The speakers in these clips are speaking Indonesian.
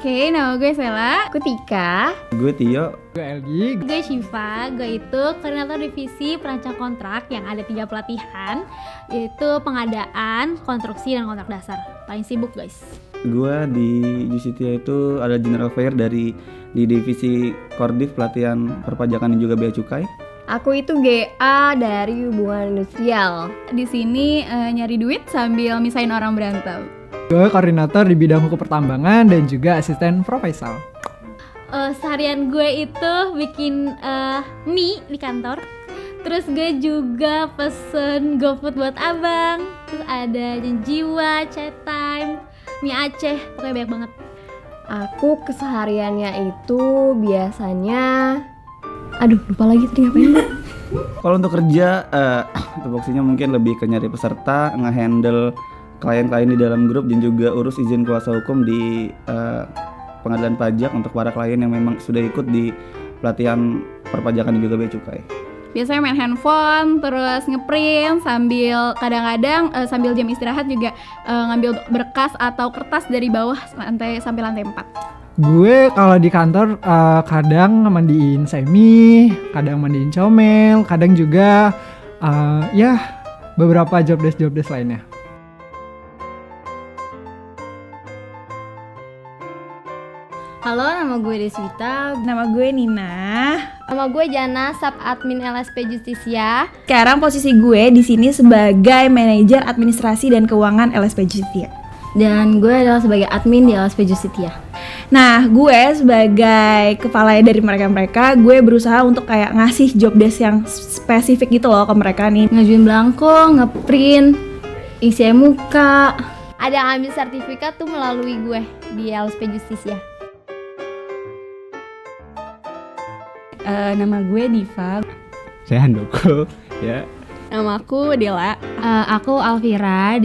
Oke, nama gue Sela. Aku Tika. Gue Tio. Gue Elgi. Gue Syifa. Gue itu koordinator divisi perancang kontrak yang ada 3 pelatihan, yaitu pengadaan, konstruksi, dan kontrak dasar. Paling sibuk guys. Gue di Justitia itu ada General Fair di divisi Kordif pelatihan perpajakan dan juga bea cukai. Aku itu GA dari hubungan industrial. Di sini nyari duit sambil misahin orang berantem. Gue koordinator di bidang hukum pertambangan dan juga asisten proposal. Seharian gue itu bikin mie di kantor. Terus gue juga pesen GoFood buat abang. Terus ada Jiwa, Chat Time, mie Aceh, pokoknya banyak banget. Aku kesehariannya itu biasanya lupa lagi tadi ngapain. Kalau untuk kerja, tupoksinya mungkin lebih ke nyari peserta, nge-handle klien-klien di dalam grup, dan juga urus izin kuasa hukum di pengadilan pajak untuk para klien yang memang sudah ikut di pelatihan perpajakan dan juga bea cukai. Biasanya main handphone, terus ngeprint sambil kadang-kadang sambil jam istirahat juga ngambil berkas atau kertas dari bawah sampai lantai 4. Gue kalau di kantor kadang mandiin semi, kadang mandiin comel, kadang juga beberapa job desk lainnya. Halo, nama gue Deswita. Nama gue Nina. Nama gue Jana, sub admin LSP Justisia. Sekarang posisi gue di sini sebagai manajer administrasi dan keuangan LSP Justisia. Dan gue adalah sebagai admin di LSP Justisia. Nah, gue sebagai kepala dari mereka, gue berusaha untuk kayak ngasih job desk yang spesifik gitu loh ke mereka nih. Ngajuin belangko, ngeprint, isi muka. Ada yang ambil sertifikat tuh melalui gue di LSP Justisia. Nama gue Diva. Saya Handoko, ya. Nama aku Dela. Aku Alvira.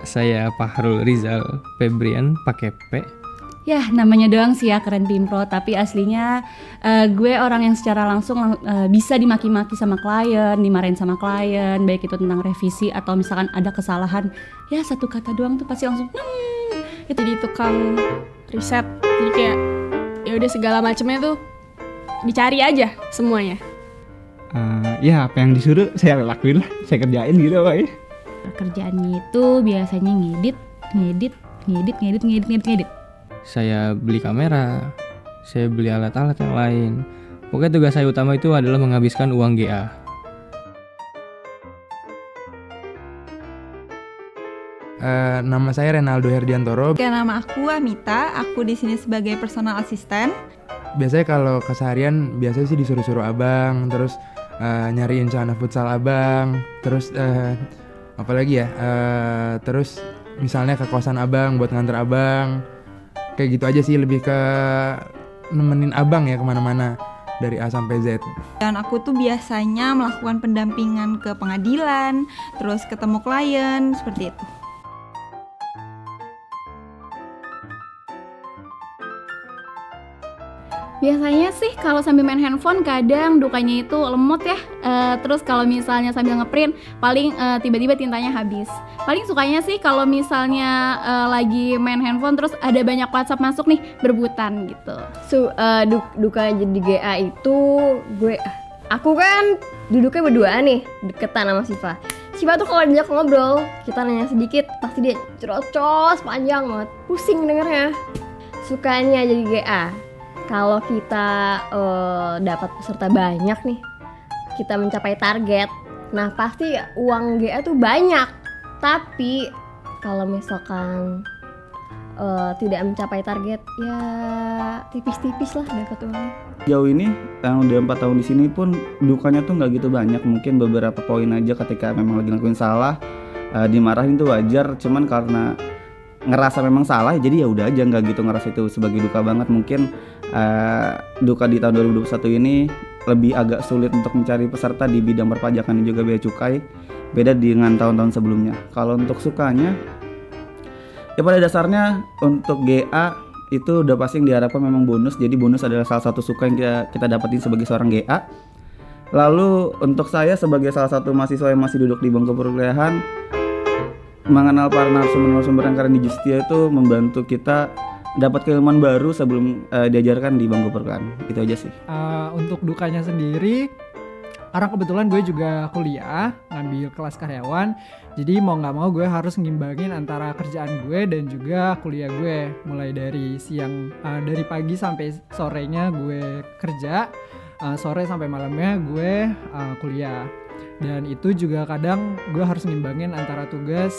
Saya Fahrul Rizal Febrian pakai P. Ya, namanya doang sih ya keren Pimpro, tapi aslinya gue orang yang secara langsung bisa dimaki-maki sama klien, dimarahin sama klien, baik itu tentang revisi atau misalkan ada kesalahan, ya satu kata doang tuh pasti langsung itu di tukang riset. Jadi kayak ya udah segala macamnya tuh dicari aja semuanya. Ya apa yang disuruh saya lakuin lah, saya kerjain gitu Pak. kerjaannya itu biasanya ngedit. Saya beli kamera, saya beli alat-alat yang lain. Pokoknya tugas saya utama itu adalah menghabiskan uang GA. Nama saya Renaldo Herdiantoro. Nama aku Amita, aku di sini sebagai personal assistant. Biasanya kalau keseharian biasanya sih disuruh-suruh abang, terus nyariin celana futsal abang, terus apalagi ya, terus misalnya ke kosan abang buat nganter abang. Kayak gitu aja sih, lebih ke nemenin abang ya kemana-mana dari A sampai Z. Dan aku tuh biasanya melakukan pendampingan ke pengadilan, terus ketemu klien, seperti itu. Biasanya sih kalau sambil main handphone kadang dukanya itu lemot ya. Terus kalau misalnya sambil ngeprint paling tiba-tiba tintanya habis. Paling sukanya sih kalau misalnya lagi main handphone terus ada banyak WhatsApp masuk nih berebutan gitu. Duka jadi GA itu aku kan duduknya berdua nih, deketan sama Syifa. Syifa tuh kalau diajak ngobrol, kita nanya sedikit pasti dia cerocos panjang banget, pusing dengernya. Sukanya jadi GA, kalau kita dapat peserta banyak nih, kita mencapai target, nah pasti uang GA tuh banyak. Tapi kalau misalkan tidak mencapai target, ya tipis-tipis lah dapat uangnya. Jauh ini yang udah 4 tahun di sini pun dukanya tuh nggak gitu banyak. Mungkin beberapa poin aja ketika memang lagi ngelakuin salah, dimarahin tuh wajar. Cuman karena ngerasa memang salah, jadi ya udah aja, nggak gitu ngerasa itu sebagai duka banget. Mungkin duka di tahun 2021 ini lebih agak sulit untuk mencari peserta di bidang perpajakan dan juga bea cukai, beda dengan tahun-tahun sebelumnya. Kalau untuk sukanya, ya pada dasarnya untuk GA itu udah pasti yang diharapkan memang bonus. Jadi bonus adalah salah satu suka yang kita dapetin sebagai seorang GA. Lalu untuk saya sebagai salah satu mahasiswa yang masih duduk di bangku perkuliahan, mengenal para narasumber yang keren di Justia itu membantu kita dapat keilmuan baru sebelum diajarkan di bangku perkuliahan. Itu aja sih. Untuk dukanya sendiri, karena kebetulan gue juga kuliah ngambil kelas karyawan, jadi mau nggak mau gue harus ngimbangin antara kerjaan gue dan juga kuliah gue. Mulai dari dari pagi sampai sorenya gue kerja, sore sampai malamnya gue kuliah. Dan itu juga kadang gue harus ngimbangin antara tugas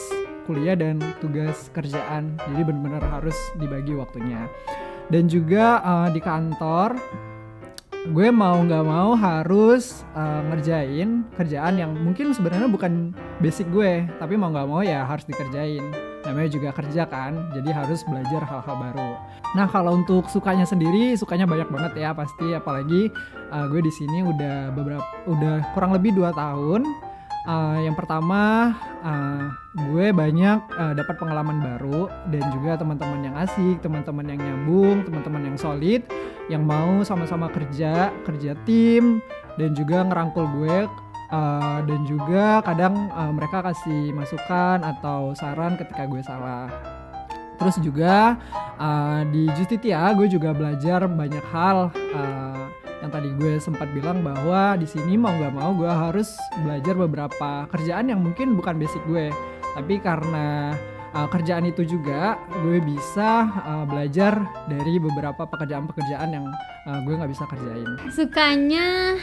kuliah dan tugas kerjaan, jadi benar-benar harus dibagi waktunya. Dan juga di kantor gue mau nggak mau harus ngerjain kerjaan yang mungkin sebenarnya bukan basic gue, tapi mau nggak mau ya harus dikerjain. Namanya juga kerja kan, jadi harus belajar hal-hal baru. Nah kalau untuk sukanya sendiri, sukanya banyak banget ya pasti, apalagi gue di sini udah kurang lebih 2 tahun. Yang pertama gue banyak dapat pengalaman baru dan juga teman-teman yang asik, teman-teman yang nyambung, teman-teman yang solid, yang mau sama-sama kerja tim, dan juga ngerangkul gue, dan juga kadang mereka kasih masukan atau saran ketika gue salah. Terus juga di Justitia gue juga belajar banyak hal. Yang tadi gue sempat bilang bahwa di sini mau nggak mau gue harus belajar beberapa kerjaan yang mungkin bukan basic gue, tapi karena kerjaan itu juga gue bisa belajar dari beberapa pekerjaan-pekerjaan yang gue nggak bisa kerjain. Sukanya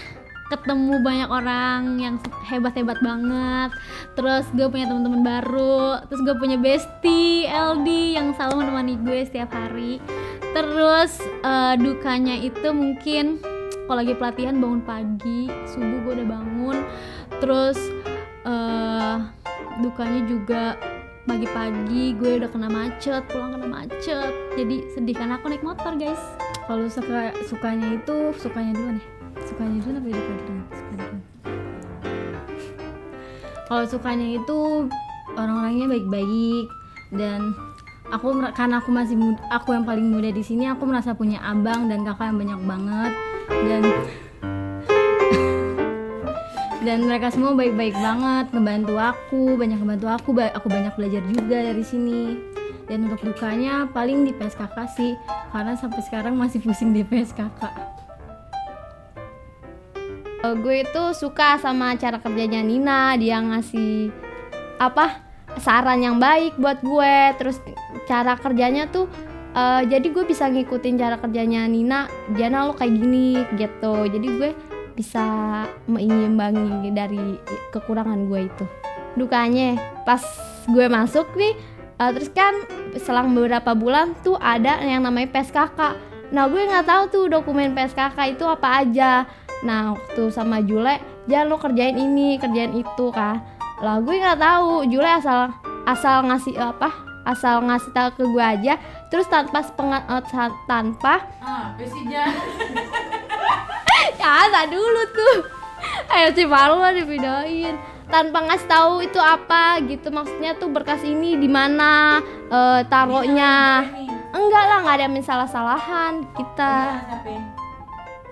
ketemu banyak orang yang hebat-hebat banget, terus gue punya teman-teman baru, terus gue punya bestie LD yang selalu menemani gue setiap hari. Terus dukanya itu mungkin kalau lagi pelatihan bangun pagi, subuh gue udah bangun. Terus dukanya juga pagi-pagi gue udah kena macet, pulang kena macet, jadi sedih karena aku naik motor guys. Kalau sukanya dulu nih, sukanya dulu apa duka dulu? Kalau sukanya itu orang-orangnya baik-baik, dan karena aku masih muda, aku yang paling muda di sini, aku merasa punya abang dan kakak yang banyak banget, dan mereka semua baik-baik banget, ngebantu aku banyak belajar juga dari sini. Dan untuk dukanya paling di PSKK sih, karena sampai sekarang masih pusing di PSKK. Gue itu suka sama cara kerjanya Nina, dia ngasih saran yang baik buat gue. Terus cara kerjanya tuh jadi gue bisa ngikutin cara kerjanya Nina, Jana lo kayak gini gitu. Jadi gue bisa mengimbangi dari kekurangan gue itu. Dukanya pas gue masuk nih, terus kan selang beberapa bulan tuh ada yang namanya PSKK. Nah gue nggak tahu tuh dokumen PSKK itu apa aja. Nah waktu sama Jule, jangan lo kerjain ini, kerjain itu kan. Lah gue nggak tahu, Jule asal ngasih tahu ke gue aja, terus tanpa ya dulu tuh, ayo si Palu lah dipidain, tanpa ngasih tahu itu apa gitu, maksudnya tuh berkas ini di mana taruhnya. Enggak lah, nggak ada salah-salahan kita.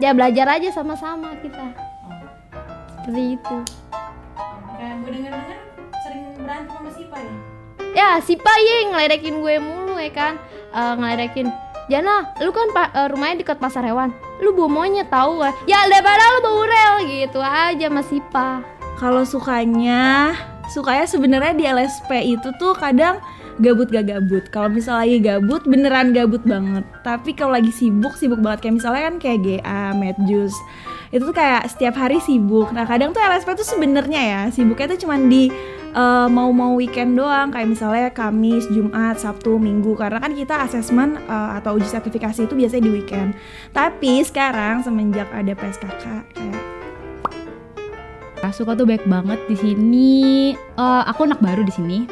Ya belajar aja sama-sama kita. Seperti itu. Kayak gue denger-denger sering berantem sama Sipa ya? Ya Sipa ngeledekin gue mulu ya kan, ngeledekin, Jana lu kan rumahnya dekat pasar hewan, lu bawa monyet tahu gak? Ya daripada lu bawa rel gitu aja Mas Sipa. Kalau sukanya sebenarnya di LSP itu tuh kadang gabut gak gabut. Kalau misalnya lagi gabut, beneran gabut banget. Tapi kalau lagi sibuk banget, kayak misalnya kan kayak GA, Medjus, itu tuh kayak setiap hari sibuk. Nah kadang tuh LSP tuh sebenarnya ya sibuknya tuh cuman di mau weekend doang, kayak misalnya Kamis, Jumat, Sabtu, Minggu, karena kan kita asesmen atau uji sertifikasi itu biasanya di weekend. Tapi sekarang semenjak ada PSKK kayak Suka tuh baik banget di sini. Aku anak baru di sini.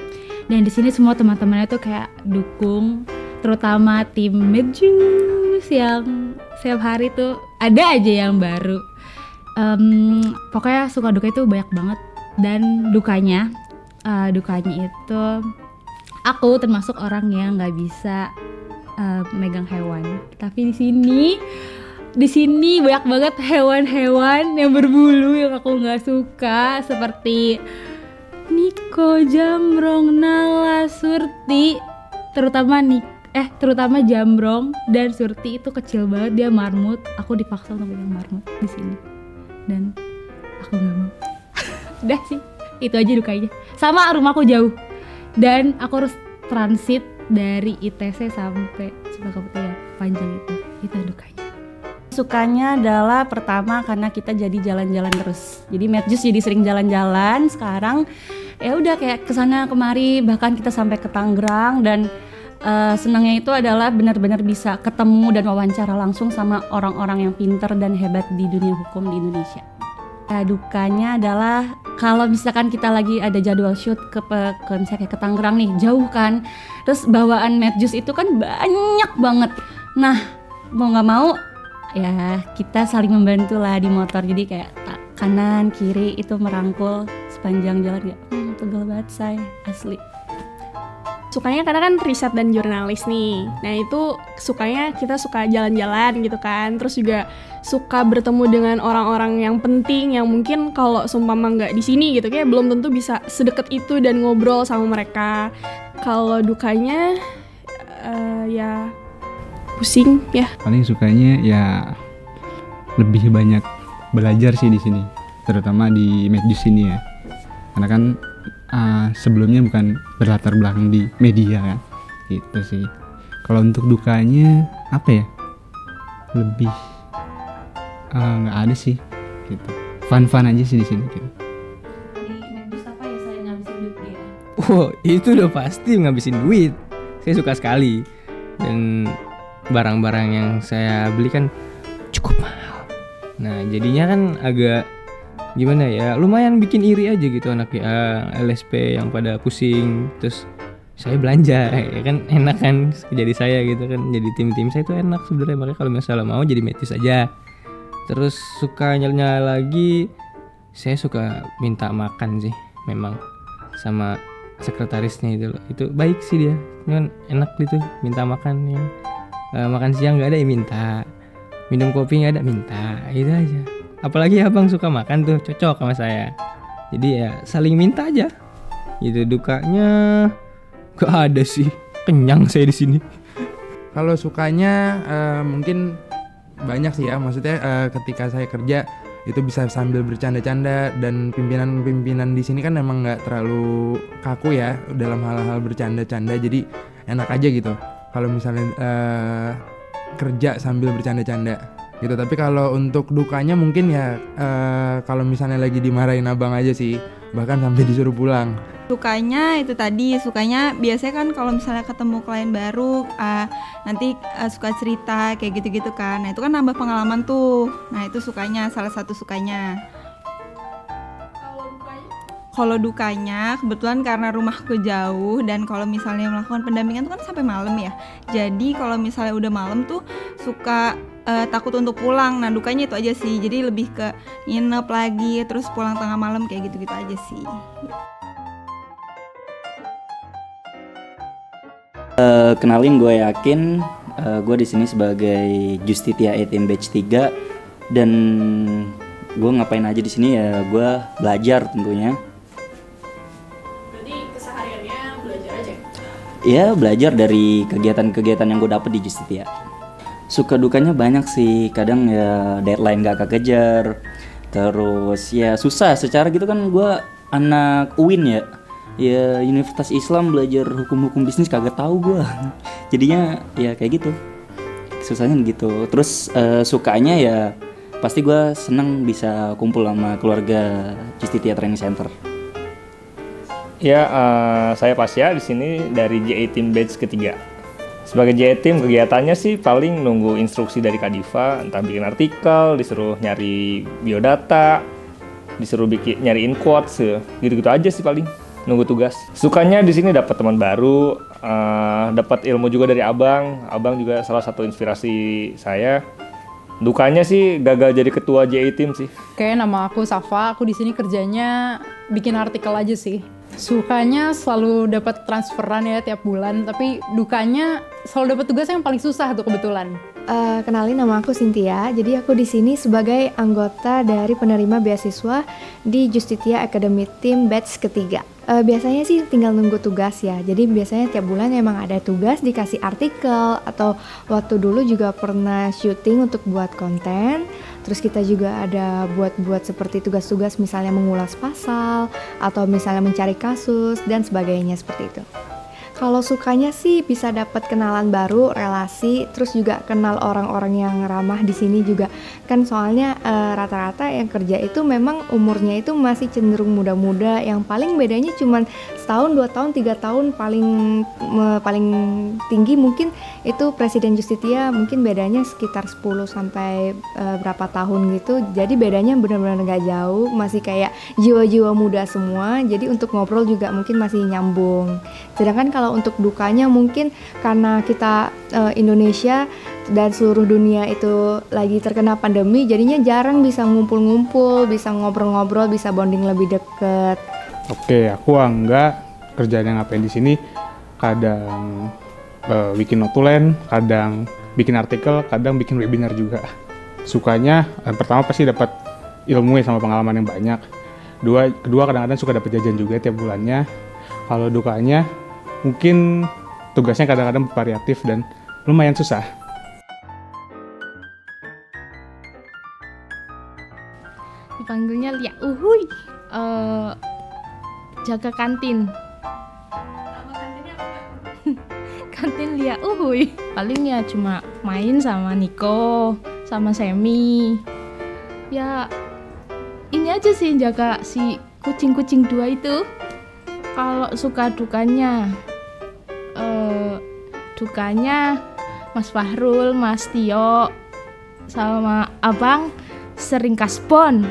Dan di sini semua teman-temannya tuh kayak dukung, terutama tim Medjus yang setiap hari tuh ada aja yang baru. Pokoknya suka duka itu banyak banget. Dan dukanya itu aku termasuk orang yang nggak bisa megang hewan. Tapi di sini banyak banget hewan-hewan yang berbulu yang aku nggak suka, seperti Niko, Jamrong, Nala, Surti, terutama terutama Jambrong dan Surti itu kecil banget, dia marmut. Aku dipaksa untuk pegang marmut di sini dan aku nggak mau. Udah sih, itu aja dukanya. Sama rumahku jauh dan aku harus transit dari ITC sampai Cempaka Putih yang panjang itu dukanya. Sukanya adalah pertama karena kita jadi jalan-jalan terus. Jadi Medjus jadi sering jalan-jalan. Sekarang ya udah kayak kesana kemari, bahkan kita sampai ke Tangerang dan senangnya itu adalah benar-benar bisa ketemu dan wawancara langsung sama orang-orang yang pintar dan hebat di dunia hukum di Indonesia. Dukanya adalah kalau misalkan kita lagi ada jadwal shoot ke misalnya kayak ke Tangerang nih, jauh kan. Terus bawaan Medjus itu kan banyak banget. Nah, mau nggak mau ya kita saling membantu lah di motor, jadi kayak kanan kiri itu merangkul sepanjang jalan. Ya pegel banget saya asli. Sukanya karena kan riset dan jurnalis nih. Nah itu sukanya kita suka jalan-jalan gitu kan. Terus juga suka bertemu dengan orang-orang yang penting yang mungkin kalau seumpama nggak di sini gitu kayak belum tentu bisa sedekat itu dan ngobrol sama mereka. Kalau dukanya ya pusing ya. Paling sukanya ya lebih banyak belajar sih di sini, terutama di Medjus ini ya. Karena kan sebelumnya bukan berlatar belakang di media kan, gitu sih. Kalau untuk dukanya apa ya? Lebih nggak ada sih, gitu. Fun aja sih di sini. Gitu. Di Medjus apa ya saya ngabisin duit dia? Itu udah pasti ngabisin duit. Saya suka sekali dan barang-barang yang saya beli kan cukup mahal. Nah jadinya kan agak gimana ya, lumayan bikin iri aja gitu anak ya LSP yang pada pusing. Terus saya belanja ya kan, enak kan jadi saya gitu kan, jadi tim saya itu enak sebenarnya. Makanya kalau misalnya mau jadi Medjus aja. Terus sukanya lagi saya suka minta makan sih memang sama sekretarisnya itu baik sih dia, kan enak gitu minta makan ya. Makan siang nggak ada ya minta, minum kopi nggak ada minta, itu aja. Apalagi abang suka makan tuh, cocok sama saya. Jadi ya saling minta aja. Gitu. Dukanya gak ada sih, kenyang saya di sini. Kalau sukanya mungkin banyak sih ya. Maksudnya ketika saya kerja itu bisa sambil bercanda-canda, dan pimpinan di sini kan emang nggak terlalu kaku ya dalam hal-hal bercanda-canda. Jadi enak aja gitu. Kalau misalnya kerja sambil bercanda-canda gitu. Tapi kalau untuk dukanya mungkin ya kalau misalnya lagi dimarahin abang aja sih, bahkan sampai disuruh pulang. Sukanya itu tadi, sukanya biasanya kan kalau misalnya ketemu klien baru nanti suka cerita kayak gitu-gitu kan. Nah itu kan nambah pengalaman tuh. Nah itu sukanya, salah satu sukanya. Kalau dukanya kebetulan karena rumahku jauh, dan kalau misalnya melakukan pendampingan tuh kan sampai malam ya. Jadi kalau misalnya udah malam tuh suka takut untuk pulang. Nah dukanya itu aja sih. Jadi lebih ke nginep lagi, terus pulang tengah malam kayak gitu-gitu aja sih. Kenalin, gue Yakin. Gue di sini sebagai Justitia A-Team Batch 3, dan gue ngapain aja di sini ya, gue belajar tentunya. Berarti kesehariannya belajar aja? Ya belajar dari kegiatan-kegiatan yang gue dapet di Justitia. Suka dukanya banyak sih, kadang ya deadline gak kekejar, terus ya susah secara gitu kan. Gue anak UIN ya Universitas Islam, belajar hukum bisnis kagak tahu gue. Jadinya ya kayak gitu, susahnya gitu. Terus sukanya ya pasti gue seneng bisa kumpul sama keluarga Justitia Training Center. Ya, saya Pasya di sini dari JA Team Batch ketiga. Sebagai JA Team, kegiatannya sih paling nunggu instruksi dari Kak Diva, entah bikin artikel, disuruh nyari biodata, disuruh nyariin quotes, gitu-gitu aja sih paling. Nunggu tugas. Sukanya di sini dapat teman baru, dapat ilmu juga dari abang. Abang juga salah satu inspirasi saya. Dukanya sih gagal jadi ketua JA Team sih. Kayak nama aku Safa, aku di sini kerjanya bikin artikel aja sih. Sukanya selalu dapat transferan ya tiap bulan, tapi dukanya selalu dapat tugas yang paling susah tuh kebetulan. Kenalin, nama aku Cynthia. Jadi aku di sini sebagai anggota dari penerima beasiswa di Justitia Academy Team Batch ketiga. Biasanya sih tinggal nunggu tugas ya. Jadi biasanya tiap bulan emang ada tugas, dikasih artikel, atau waktu dulu juga pernah syuting untuk buat konten. Terus kita juga ada buat seperti tugas-tugas misalnya mengulas pasal atau misalnya mencari kasus dan sebagainya seperti itu. Kalau sukanya sih bisa dapat kenalan baru, relasi, terus juga kenal orang-orang yang ramah di sini juga. Kan soalnya rata-rata yang kerja itu memang umurnya itu masih cenderung muda-muda. Yang paling bedanya cuman setahun, 2 tahun, 3 tahun paling tinggi mungkin itu Presiden Justistia mungkin bedanya sekitar 10 sampai berapa tahun gitu. Jadi bedanya benar-benar gak jauh, masih kayak jiwa-jiwa muda semua. Jadi untuk ngobrol juga mungkin masih nyambung. Sedangkan kalau untuk dukanya mungkin karena kita Indonesia dan seluruh dunia itu lagi terkena pandemi, jadinya jarang bisa ngumpul-ngumpul, bisa ngobrol-ngobrol, bisa bonding lebih deket. Oke, aku Angga, kerjaan yang ngapain di sini kadang bikin notulen, kadang bikin artikel, kadang bikin webinar juga. Sukanya pertama pasti dapat ilmu ya sama pengalaman yang banyak. Kedua kadang-kadang suka dapat jajan juga tiap bulannya. Kalau dukanya mungkin tugasnya kadang-kadang variatif dan lumayan susah. Dipanggilnya Lia Uhuy, jaga kantin. Kantin Lia Uhuy. Paling ya cuma main sama Niko, sama Semi. Ya ini aja sih, jaga si kucing-kucing 2 itu. Kalau suka dukanya Mas Fahrul, Mas Tio, sama Abang sering kasbon.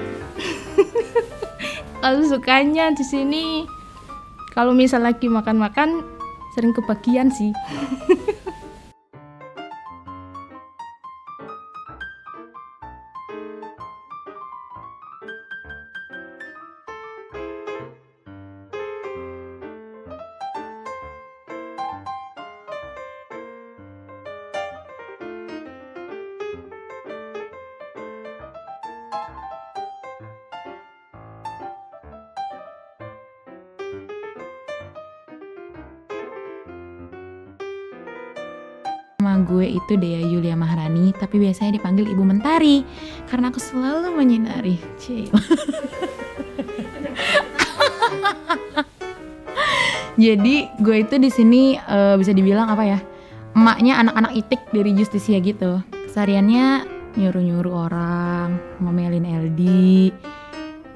Kalau sukanya di sini, kalau misal lagi makan-makan sering kebagian sih. Nama gue itu Dea Yulia Maharani, tapi biasanya dipanggil Ibu Mentari karena aku selalu menyinari. Jadi gue itu di sini bisa dibilang apa ya? Emaknya anak-anak itik dari Justisia gitu. Kesehariannya nyuruh-nyuruh orang, ngomelin LD,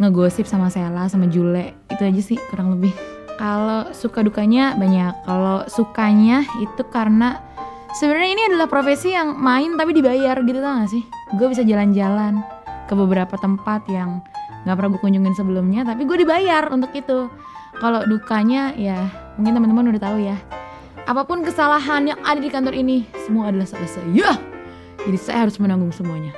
ngegosip sama Sela, sama Jule. Itu aja sih kurang lebih. Kalau suka dukanya banyak. Kalau sukanya itu karena sebenarnya ini adalah profesi yang main tapi dibayar gitu, tau gak sih? Gue bisa jalan-jalan ke beberapa tempat yang gak pernah gue kunjungin sebelumnya, tapi gue dibayar untuk itu. Kalau dukanya ya mungkin teman-teman udah tahu ya. Apapun kesalahan yang ada di kantor ini, semua adalah salah saya. Jadi saya harus menanggung semuanya.